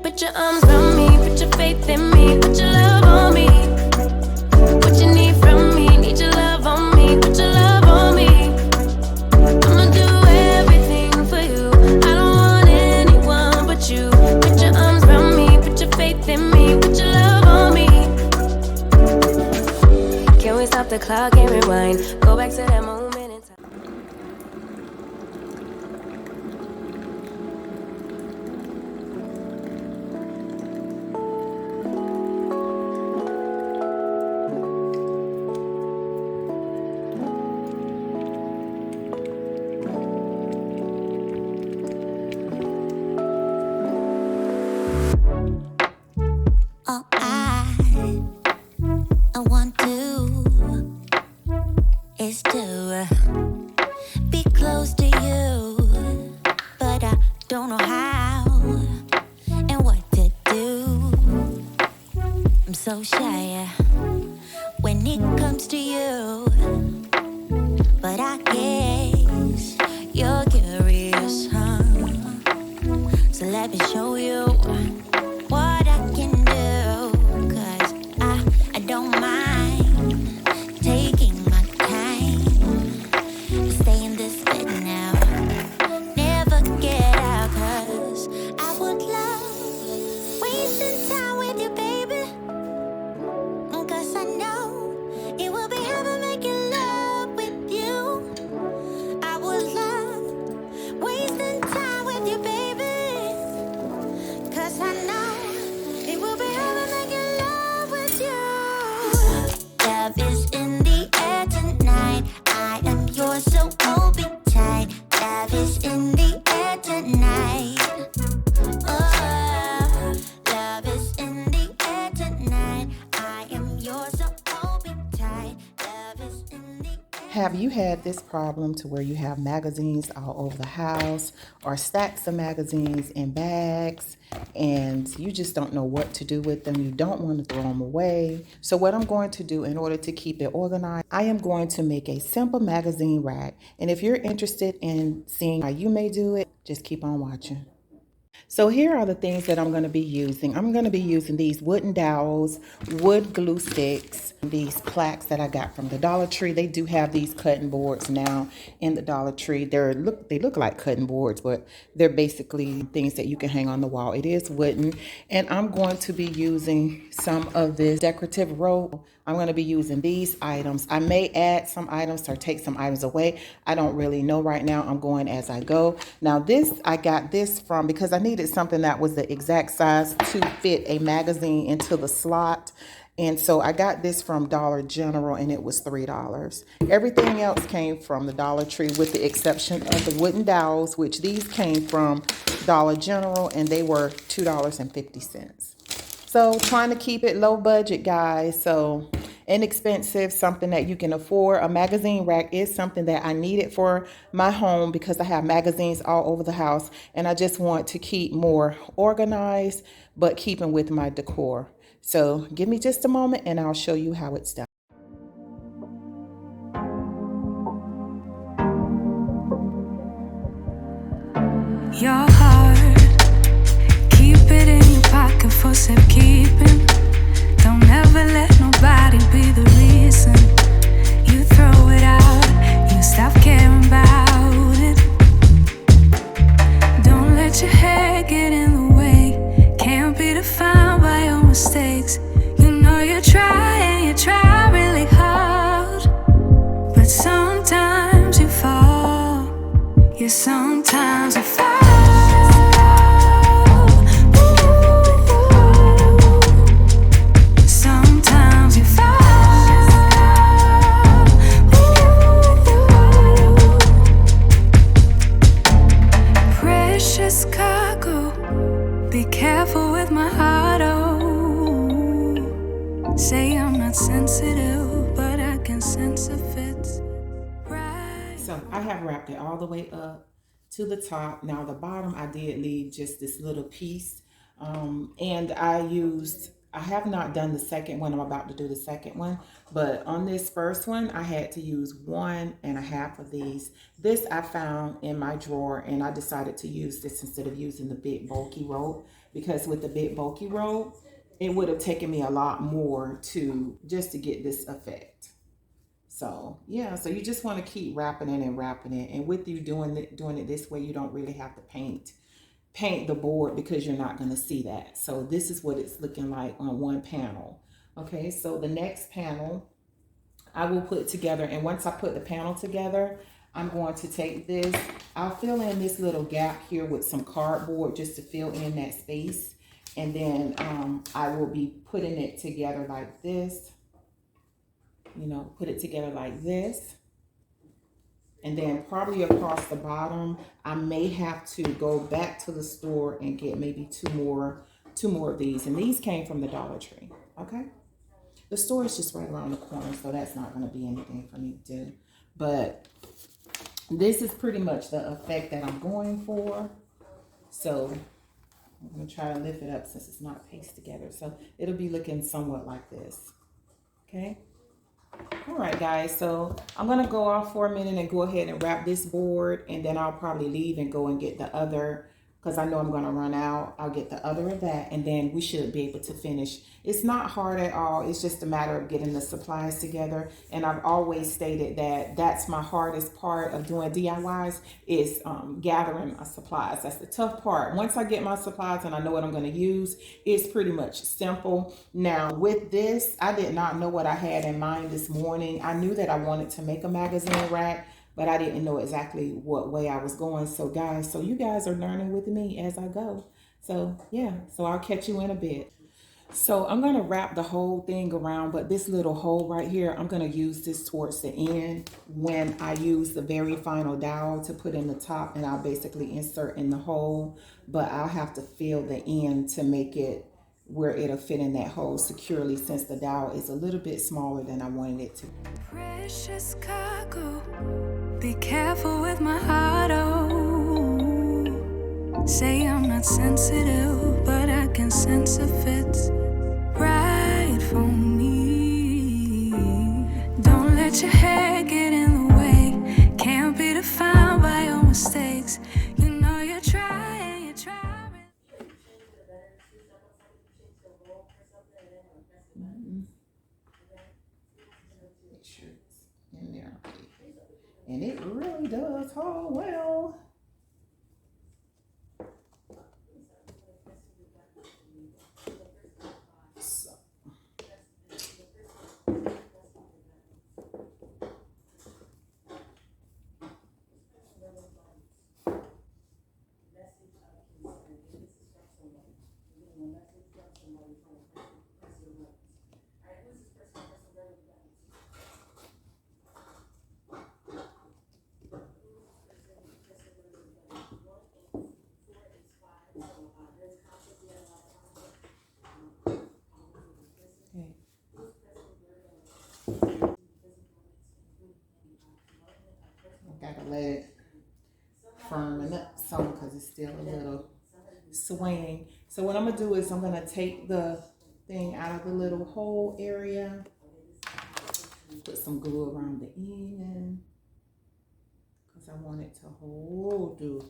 Put your arms around me, put your faith in me, put your love on me. What you need from me, need your love on me, put your love on me. I'ma do everything for you, I don't want anyone but you. Put your arms around me, put your faith in me, put your love on me. Can we stop the clock and rewind, go back to that moment in time. All I want to is to be close to you, but I don't know how and what to do. I'm so shy when it comes to you, but I guess you're curious, huh? So let me show you what I can do, 'cause I don't mind taking my time. Stay in this bed now, never get out, 'cause I would love wasting time with you, baby. 'Cause I know it will be heaven making love with you. I would love wasting time with you, baby. 'Cause I know it will be heaven making love with you. Love is in the air tonight. I am yours, so hold me tight. Love is in the air tonight. Oh, love is in the air tonight. I am yours, so hold me tight. Love is in the air. Have you had this problem to where you have magazines all over the house or stacks of magazines in bags and you just don't know what to do with them? You don't want to throw them away. So what I'm going to do in order to keep it organized, I am going to make a simple magazine rack. And if you're interested in seeing how you may do it, just keep on watching. So here are the things that I'm going to be using. I'm going to be using these wooden dowels, wood glue sticks, these plaques that I got from the Dollar Tree. They do have these cutting boards now in the Dollar Tree. They look like cutting boards, but they're basically things that you can hang on the wall. It is wooden. And I'm going to be using some of this decorative rope. I'm going to be using these items. I may add some items or take some items away. I don't really know right now. I'm going as I go. Now this, I got this from, because I needed something that was the exact size to fit a magazine into the slot. And so I got this from Dollar General and it was $3. Everything else came from the Dollar Tree with the exception of the wooden dowels, which these came from Dollar General and they were $2.50. So trying to keep it low budget, guys. So inexpensive, something that you can afford. A magazine rack is something that I needed for my home because I have magazines all over the house and I just want to keep more organized, but keeping with my decor. So give me just a moment and I'll show you how it's done. Your heart, keep it in your pocket for safekeeping. Don't ever let nobody be the reason you throw it out, you stop caring about it. Don't let your head get in the way, can't be defined by your mistakes. You know you try and you try really hard, but sometimes you fall, yeah, sometimes you fall. Be careful with my heart, oh. Say I'm not sensitive, but I can sense if it's right. So I have wrapped it all the way up to the top. Now the bottom, I did leave just this little piece. And I have not done the second one. I'm about to do the second one. But on this first one, I had to use 1.5 of these. This I found in my drawer and I decided to use this instead of using the big bulky rope. because with the big bulky rope, it would have taken me a lot more to just to get this effect. So yeah, so you just want to keep wrapping it and wrapping it. And with you doing it this way, you don't really have to paint the board because you're not going to see that. So this is what it's looking like on one panel. Okay, so the next panel I will put together, and once I put the panel together, I'm going to take this, I'll fill in this little gap here with some cardboard just to fill in that space. And then I will be putting it together like this, you know, put it together like this. And then probably across the bottom, I may have to go back to the store and get maybe two more of these. And these came from the Dollar Tree, okay? The store is just right around the corner, so that's not going to be anything for me to do. But this is pretty much the effect that I'm going for. So I'm going to try to lift it up since it's not pasted together. So it'll be looking somewhat like this, okay? All right, guys, so I'm going to go off for a minute and go ahead and wrap this board, and then I'll probably leave and go and get the other, because I know I'm going to run out. I'll get the other of that, and then we should be able to finish. It's not hard at all. It's just a matter of getting the supplies together. And I've always stated that that's my hardest part of doing DIYs is gathering my supplies. That's the tough part. Once I get my supplies and I know what I'm going to use, it's pretty much simple. Now with this, I did not know what I had in mind this morning. I knew that I wanted to make a magazine rack, but I didn't know exactly what way I was going. So guys, so you guys are learning with me as I go. So yeah, so I'll catch you in a bit. So I'm going to wrap the whole thing around, but this little hole right here, I'm going to use this towards the end when I use the very final dowel to put in the top, and I'll basically insert in the hole, but I'll have to fill the end to make it where it'll fit in that hole securely, since the dowel is a little bit smaller than I wanted it to. Precious cargo, be careful with my heart, oh. Say I'm not sensitive, but I can sense if it's right for me. Don't let your hair get in the way, can't be defined by your mistakes. You know you're trying, you're trying. Make sure it's in there. And it really does hold well. Gotta let it firmen up some because it's still a little swaying. So what I'm gonna do is I'm gonna take the thing out of the little hole area, put some glue around the end because I want it to hold.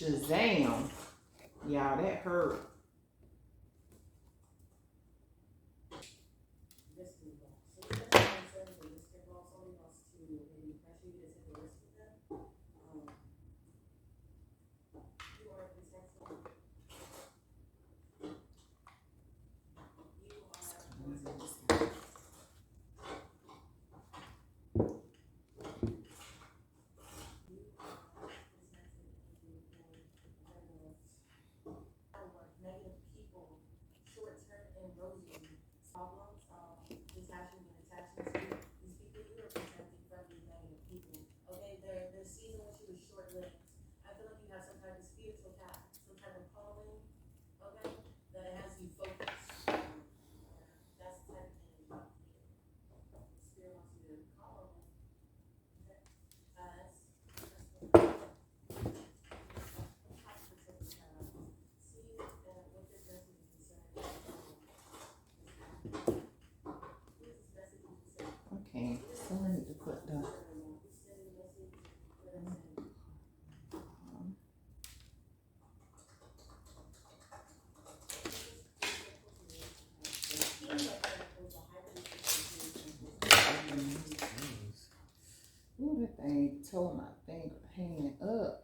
Shazam. Yeah, that hurt. toe my finger hanging up.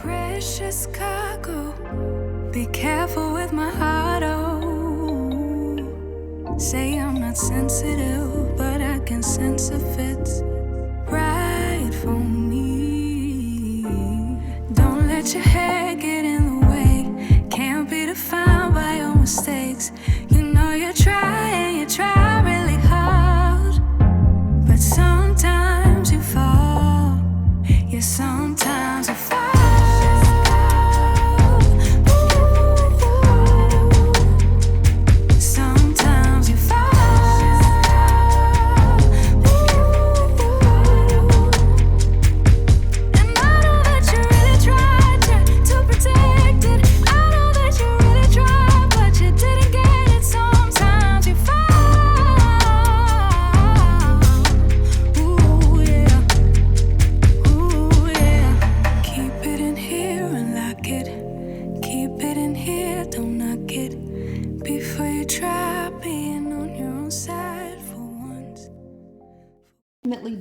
Precious cargo, be careful with my heart, oh. Say I'm not sensitive, but I can sense if it's right for me. Don't let your head get in the way, can't be defined by your mistakes. You know you try really hard, but sometimes you fall. Yeah, sometimes you fall. Sometimes you fall. And I know that you really tried to protect it. I know that you really tried, but you didn't get it. Sometimes you fall. Ooh, yeah. Ooh, yeah. Keep it in here and lock it. Keep it in here, don't knock it. Before you try being on your own side for once.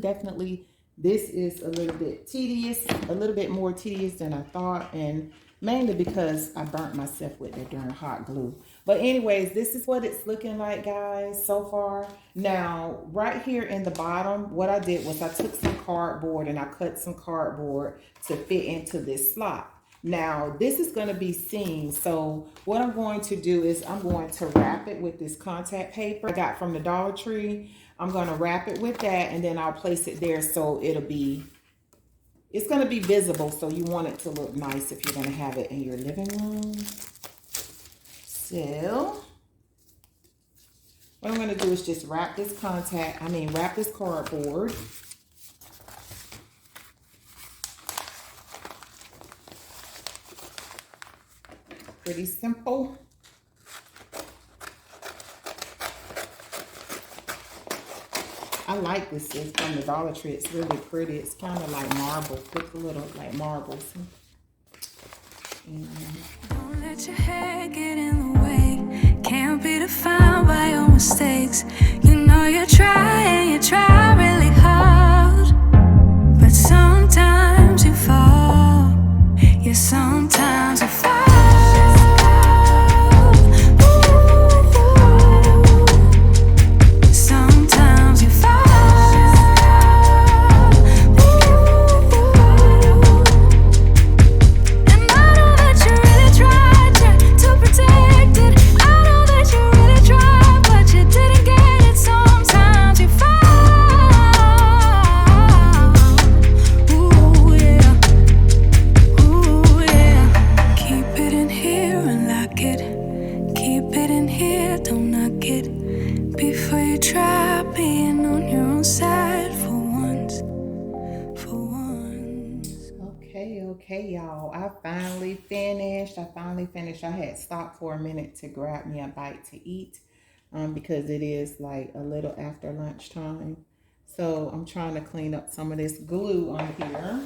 Definitely, this is a little bit tedious, a little bit more tedious than I thought, and mainly because I burnt myself with it during hot glue. But anyways, this is what it's looking like, guys, so far. Now, right here in the bottom, what I did was I took some cardboard and I cut some cardboard to fit into this slot. Now, this is going to be seen, so what I'm going to do is I'm going to wrap it with this contact paper I got from the Dollar Tree. I'm going to wrap it with that, and then I'll place it there so it's going to be visible, so you want it to look nice if you're going to have it in your living room. So, what I'm going to do is just wrap this cardboard. Pretty simple. I like this. It's from the Dollar Tree. It's really pretty. It's kind of like marble. Look a little like marbles. Don't let your head get in the way, can't be defined by your mistakes. You know you try really hard, but sometimes you fall. Yeah, sometimes you fall. Sometimes you fall. And I know that you really tried to protect it. I know that you really tried, but you didn't get it. Sometimes you fall. Ooh, yeah. Ooh, yeah. Keep it in here and lock it. Keep it in here, don't knock it. Before you try being on your own side for once. For once. Okay, y'all. I finally finished. I had stopped for a minute to grab me a bite to eat because it is like a little after lunchtime. So I'm trying to clean up some of this glue on here.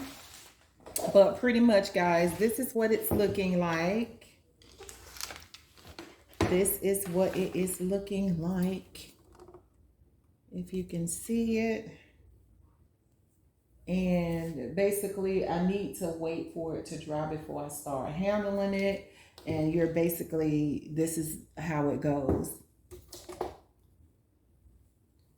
But pretty much, guys, this is what it's looking like. This is what it is looking like. If you can see it. And basically, I need to wait for it to dry before I start handling it. And this is how it goes.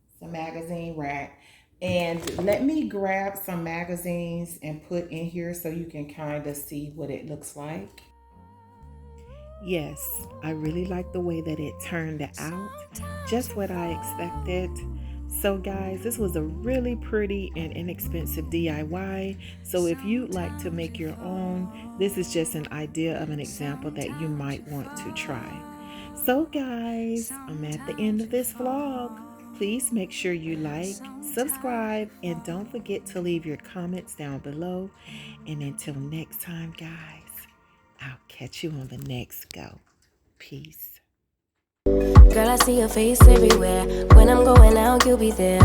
It's a magazine rack. And let me grab some magazines and put in here so you can kind of see what it looks like. Yes, I really like the way that it turned out. Just what I expected. So guys, this was a really pretty and inexpensive DIY. So if you'd like to make your own, this is just an idea of an example that you might want to try. So guys, I'm at the end of this vlog. Please make sure you like, subscribe, and don't forget to leave your comments down below. And until next time, guys, I'll catch you on the next go. Peace. Girl, I see your face everywhere. When I'm going out, you'll be there.